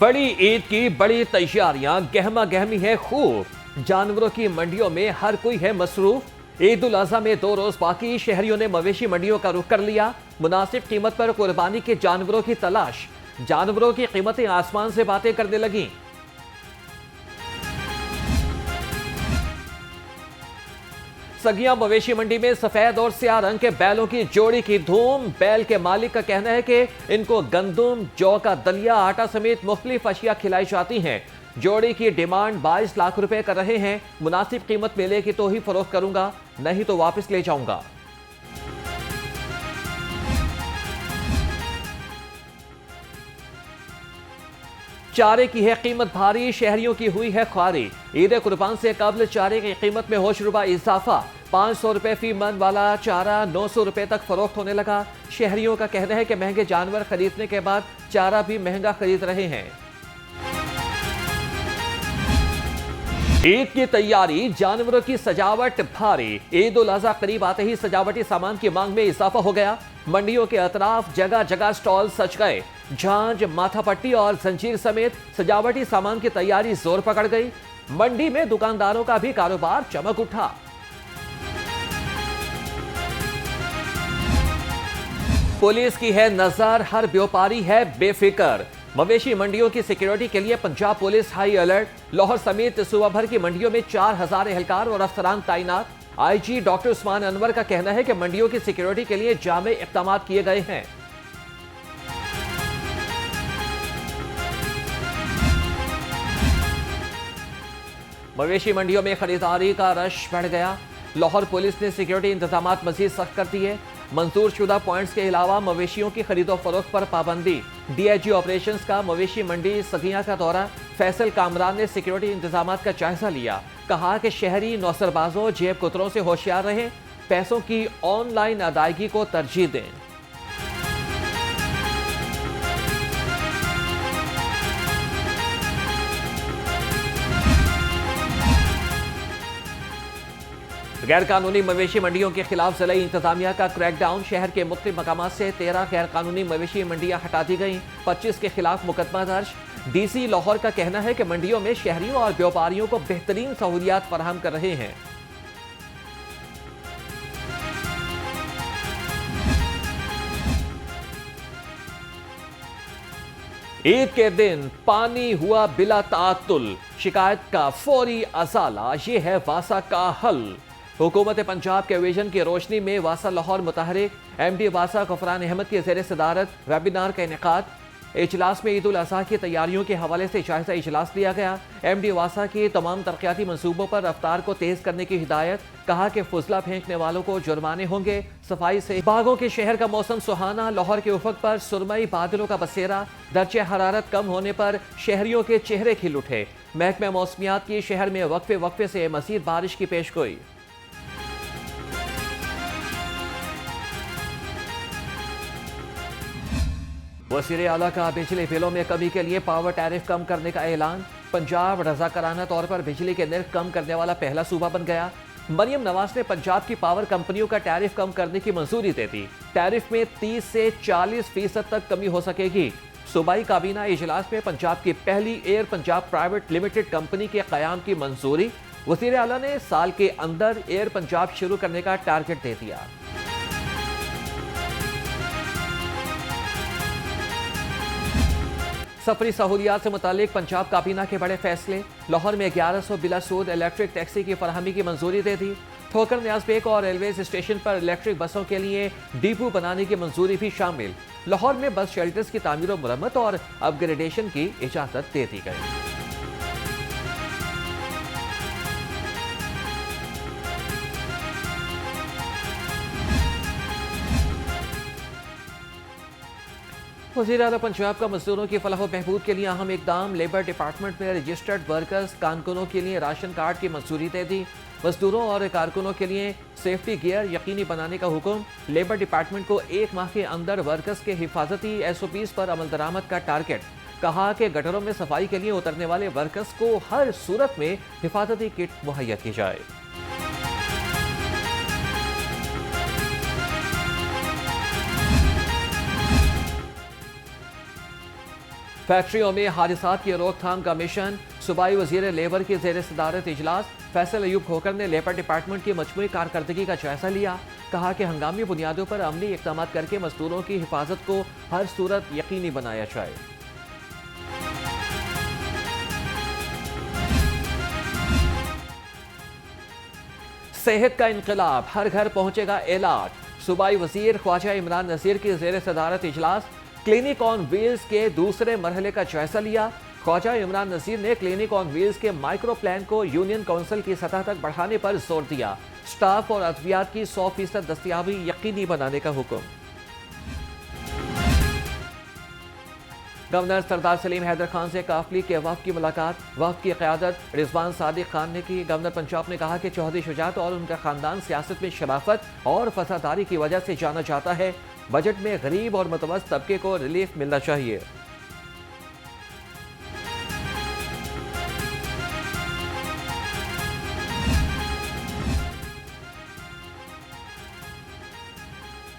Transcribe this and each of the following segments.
बड़ी ईद की बड़ी तैयारियां गहमा गहमी है खूब। जानवरों की मंडियों में हर कोई है मसरूफ। ईद उल अजहा में 2 रोज बाकी, शहरियों ने मवेशी मंडियों का रुख कर लिया। मुनासिब कीमत पर कुर्बानी के जानवरों की तलाश। जानवरों की कीमतें आसमान से बातें करने लगी। सगिया मवेशी मंडी में सफेद और स्याह रंग के बैलों की जोड़ी की धूम। बैल के मालिक का कहना है कि इनको गंदम, जौ का दलिया, आटा समेत मुख्तलिफ अशिया खिलाई जाती हैं। जोड़ी की डिमांड 22 लाख रुपए कर रहे हैं। मुनासिब कीमत मिलेगी तो ही फरोख्त करूंगा, नहीं तो वापस ले जाऊंगा। चारे की है कीमत भारी, शहरियों की हुई है ख्वारी। ईद कुर्बान से कबल चारे की कीमत में होशरुबा इजाफा। 500 रुपए फी मन वाला चारा 900 रुपए तक फरोख्त होने लगा। शहरियों का कहना है कि महंगे जानवर खरीदने के बाद चारा भी महंगा खरीद रहे हैं। ईद की तैयारी, जानवरों की सजावट भारी। ईद उल अजहा करीब आते ही सजावटी सामान की मांग में इजाफा हो गया। मंडियों के अतराफ जगह जगह स्टॉल सज गए। झांझ, माथापट्टी और जंजीर समेत सजावटी सामान की तैयारी जोर पकड़ गई। मंडी में दुकानदारों का भी कारोबार चमक उठा। पुलिस की है नजर, हर व्यापारी है बेफिक्र। मवेशी मंडियों की सिक्योरिटी के लिए Punjab police high alert. Lahore समेत सूबा भर की मंडियों में 4000 एहलकार और अफसरान तैनात। आईजी डॉक्टर उस्मान अनवर का कहना है कि मंडियों की सिक्योरिटी के लिए जामे इक़दाम किए गए हैं। मवेशी मंडियों में खरीदारी का रश बढ़ गया। लाहौर पुलिस ने सिक्योरिटी इंतजाम मजीद सख्त कर दिए। मंजूर शुदा पॉइंट्स के अलावा मवेशियों की खरीदो फरोख्त पर पाबंदी। डीआईजी ऑपरेशंस का मवेशी मंडी सगिया का दौरा। फैसल कामरान ने सिक्योरिटी इंतजाम का जायजा लिया। कहा कि शहरी नौसरबाजों, जेब कुतरों से होशियार रहें, पैसों की ऑनलाइन अदायगी को तरजीह दें। गैर कानूनी मवेशी मंडियों के खिलाफ जिला इंतजामिया का क्रैकडाउन। शहर के मुख्तलिफ मकामात से 13 गैर कानूनी मवेशी मंडियां हटा दी गई। 25 के खिलाफ मुकदमा दर्ज। डीसी लाहौर का कहना है कि मंडियों में शहरियों और व्यापारियों को बेहतरीन सहूलियात फराहम कर रहे हैं। ईद के दिन पानी हुआ बिला ताअत्तुल, शिकायत का फौरी अजाला, ये है वासा का हल। हुकूमत पंजाब के विजन की रोशनी में वासा लाहौर मुतहरिक एमडी वासा गफरान अहमद की ज़ेर सदारत वेबिनार का इनेकाद। इजलास में ईद उल अजहा की तैयारियों के हवाले से जायजा इजलास लिया गया। एमडी वासा की तमाम तरक्याती मनसूबों पर रफ्तार को तेज करने की हिदायत। कहा कि फुजला फेंकने वालों को जुर्माने होंगे। सफाई से बागों के शहर का मौसम सुहाना। लाहौर के उफक पर सुरमई बादलों का बसेरा। दर्जे हरारत कम होने पर शहरियों के चेहरे खिल उठे। महकमा मौसमियात की शहर में वक्फे वक्फे से मजीद बारिश की पेशगोई। वज़ीर आला का बिजली बिलों में कमी के लिए पावर टैरिफ कम करने का ऐलान। पंजाब रज़ाकाराना तौर पर बिजली के निर्ख कम करने वाला पहला सूबा बन गया। मरियम नवाज ने पंजाब की पावर कंपनियों का टैरिफ कम करने की मंजूरी दे दी। टैरिफ में 30 से 40% तक कमी हो सकेगी। सूबाई काबीना इजलास में पंजाब की पहली air Punjab private limited company के क़याम की मंजूरी। वज़ीर आला ने साल के अंदर एयर पंजाब शुरू करने का टारगेट दे दिया। सफरी सहूलियात से मुतालिक पंजाब काबीना के बड़े फैसले। लाहौर में 1100 बिला सूद इलेक्ट्रिक टैक्सी की फरहमी की मंजूरी दे दी। ठोकर न्याज बेग और रेलवे स्टेशन पर इलेक्ट्रिक बसों के लिए डिपो बनाने की मंजूरी भी शामिल। लाहौर में बस शेल्टर्स की तामीर और मुरम्मत और अपग्रेडेशन की इजाजत दे दी गई। वज़ीर आला पंजाब का मजदूरों की फलाह व बहबूद के लिए अहम इकदाम। लेबर डिपार्टमेंट में रजिस्टर्ड वर्कर्स कारकुनों के लिए राशन कार्ड की मंजूरी दे दी। मजदूरों और कारकुनों के लिए सेफ्टी गियर यकीनी बनाने का हुक्म। लेबर डिपार्टमेंट को 1 माह के अंदर वर्कर्स के हिफाजती SOPs पर अमल दरामद का टारगेट। कहा कि गटरों में सफाई के लिए उतरने वाले वर्कर्स को हर सूरत में हिफाजती किट मुहैया की जाए। फैक्ट्रियों में हादसात की रोकथाम का मिशन, सूबाई वजीर लेबर की ज़ेर सदारत इजलास। फैसल अयूब खोकर ने लेबर डिपार्टमेंट की मजमूई कारकर्दगी का जायजा लिया। कहा कि हंगामी बुनियादों पर अमली इक़दाम करके मजदूरों की हिफाजत को हर सूरत यकीनी बनाया जाए। सेहत का इनकलाब, हर घर पहुंचेगा इलाज। सूबाई वजीर ख्वाजा इमरान नज़ीर की ज़ेर सदारत इजलास। क्लिनिक ऑन व्हील्स के दूसरे मरहले का जायजा लिया। ख्वाजा इमरान नज़ीर ने क्लिनिक ऑन व्हील्स के माइक्रो प्लान को यूनियन काउंसिल की सतह तक बढ़ाने पर जोर दिया। स्टाफ और अद्वियात की 100% दस्तयाबी यकीनी बनाने का हुक्म। गवर्नर सरदार सलीम हैदर खान से काफली के वफ़द की मुलाकात। वफ़द की क़यादत रिजवान सादिक खान ने की। गवर्नर पंजाब ने कहा कि चौधरी शुजात और उनका खानदान सियासत में शराफत और फसादारी की वजह से जाना जाता है। बजट में गरीब और मुतवस्सित तबके को रिलीफ मिलना चाहिए।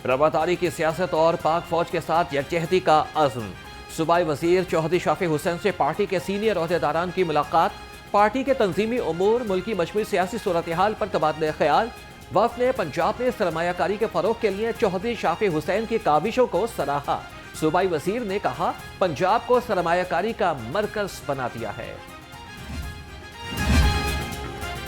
रवादारी की सियासत और पाक फौज के साथ यकजहती का अज़्म। सूबाई वजीर चौधरी शाफी हुसैन से पार्टी के सीनियर ओहदेदारान की मुलाकात। पार्टी के तंजीमी उमूर, मुल्की मजमूई सियासी सूरत हाल पर तबादला ख्याल। वफ़द ने पंजाब में सरमायाकारी के फरोग के लिए चौधरी शाफी हुसैन की काविशों को सराहा। सूबाई वजीर ने कहा, पंजाब को सरमायाकारी का मरकज बना दिया है।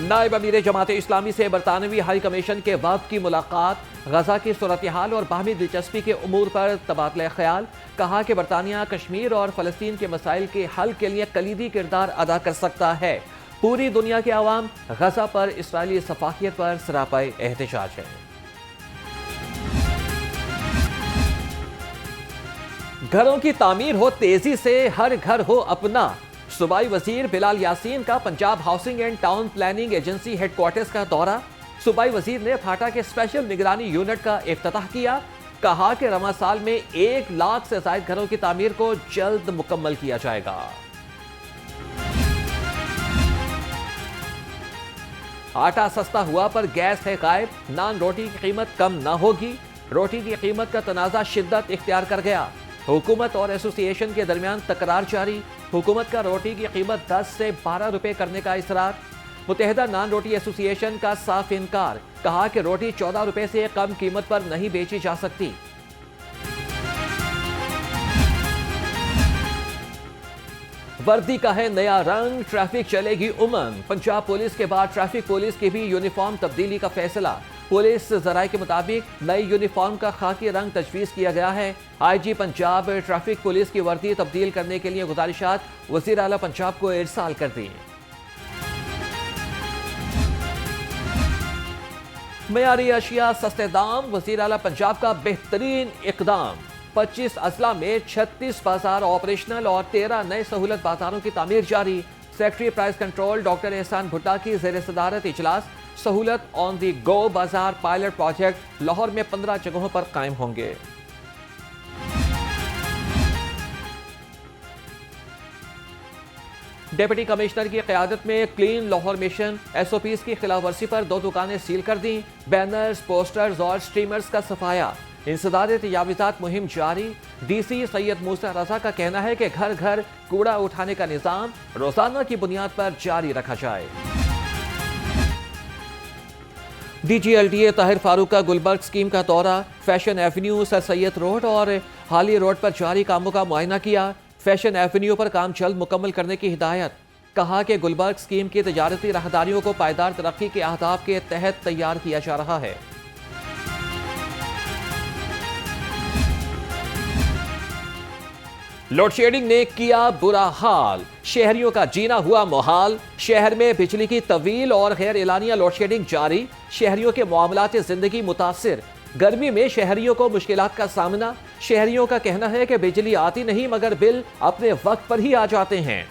नायब अमीर जमात इस्लामी से बरतानवी हाई कमीशन के वफ़द की मुलाकात। गजा की सूरत हाल और बाहमी दिलचस्पी के उमूर पर तबादला ख्याल। कहा कि बरतानिया कश्मीर और फ़लस्तीन के मसाइल के हल के लिए कलीदी किरदार अदा कर सकता है। पूरी दुनिया के अवाम गजा पर इसराइली सफाकियत पर सरापाए एहतजाज है। घरों की तामीर हो तेजी से, हर घर हो अपना। सूबाई वजीर बिलाल यासीन का Punjab housing and town planning agency headquarters का दौरा। सूबाई वजीर ने फाटा के स्पेशल निगरानी यूनिट का इफ्तिताह किया। कहा कि रवा साल में 1 लाख से ज्यादा घरों की तामीर को जल्द मुकम्मल किया जाएगा। आटा सस्ता हुआ पर गैस है गायब। नान रोटी की कीमत कम ना होगी। रोटी की कीमत का तनाजा शिद्दत इख्तियार कर गया। हुकूमत और एसोसिएशन के दरमियान तकरार जारी। हुकूमत का रोटी की कीमत 10 से 12 रुपए करने का इसरार। मुत्तहिदा नान रोटी एसोसिएशन का साफ इनकार। कहा कि रोटी 14 रुपए से कम कीमत पर नहीं बेची जा सकती। वर्दी का है नया रंग, ट्रैफिक चलेगी उमंग। पंजाब पुलिस के बाद ट्रैफिक पुलिस की भी यूनिफॉर्म तब्दीली का फैसला। पुलिस ज़राए के मुताबिक नई यूनिफॉर्म का खाकी रंग तजवीज़ किया गया है। IG पंजाब ट्रैफिक पुलिस की वर्दी तब्दील करने के लिए गुजारिशात वज़ीर आला पंजाब को इरसाल कर दी। मयारी अशिया सस्ते दाम, वज़ीर आला पंजाब का बेहतरीन इक़दाम। 25 अजला में 36 बाजार ऑपरेशनल और 13 नए सहूलत बाजारों की तामीर जारी। सेक्रेटरी प्राइस कंट्रोल डॉक्टर एहसान भुट्टा की ज़ेर सदारत इजलास। सहूलत ऑन दी गो बाजार पायलट प्रोजेक्ट लाहौर में 15 जगहों पर कायम होंगे। डिप्टी कमिश्नर की क़यादत में क्लीन लाहौर मिशन। SOPs की खिलाफ वर्जी पर 2 दुकानें सील कर दी। बैनर्स, पोस्टर्स और स्ट्रीमर्स का सफाया। इंसदाद तजावीज़ात मुहिम जारी। DC सैयद मूसा रजा का कहना है कि घर घर कूड़ा उठाने का निज़ाम रोजाना की बुनियाद पर जारी रखा जाए। DG LDA ताहिर फारूक का गुलबर्ग स्कीम का दौरा। Fashion Avenue, sir Syed road और हाली रोड पर जारी कामों का मुआयना किया। फैशन एवेन्यू पर काम जल्द मुकम्मल करने की हिदायत। कहा कि गुलबर्ग स्कीम की तजारती राहदारियों को पायदार तरक्की के अहदाफ के तहत तैयार किया जा रहा है। लोड शेडिंग ने किया बुरा हाल, शहरियों का जीना हुआ मुहाल। शहर में बिजली की तवील और गैर एलानिया लोड शेडिंग जारी। शहरियों के मामलात जिंदगी मुतासिर। गर्मी में शहरियों को मुश्किलात का सामना। शहरियों का कहना है कि बिजली आती नहीं मगर बिल अपने वक्त पर ही आ जाते हैं।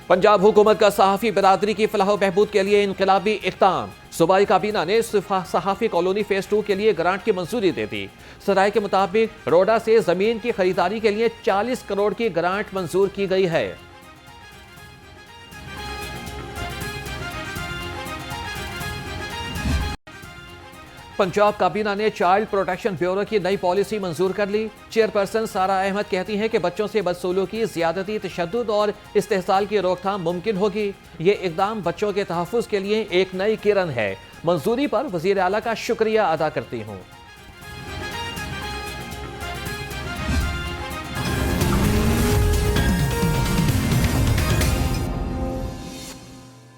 पंजाब हुकूमत का सहाफ़ी बिरादरी की फलाह बहबूद के लिए इनकलाबी इक़दाम। सूबाई काबीना ने सहाफ़ी कॉलोनी फेज 2 के लिए ग्रांट की मंजूरी दे दी। सराय के मुताबिक रोडा से जमीन की खरीदारी के लिए 40 करोड़ की ग्रांट मंजूर की गई है। पंजाब काबीना ने चाइल्ड प्रोटेक्शन ब्यूरो की नई पॉलिसी मंजूर कर ली। चेयरपर्सन सारा अहमद कहती हैं कि बच्चों से बदसलूकी, ज्यादती, तशद्दुद और इस्तेहसाल की रोकथाम मुमकिन होगी। ये इकदाम बच्चों के तहफ़्फ़ुज़ के लिए एक नई किरण है। मंजूरी पर वज़ीर आला का शुक्रिया अदा करती हूँ।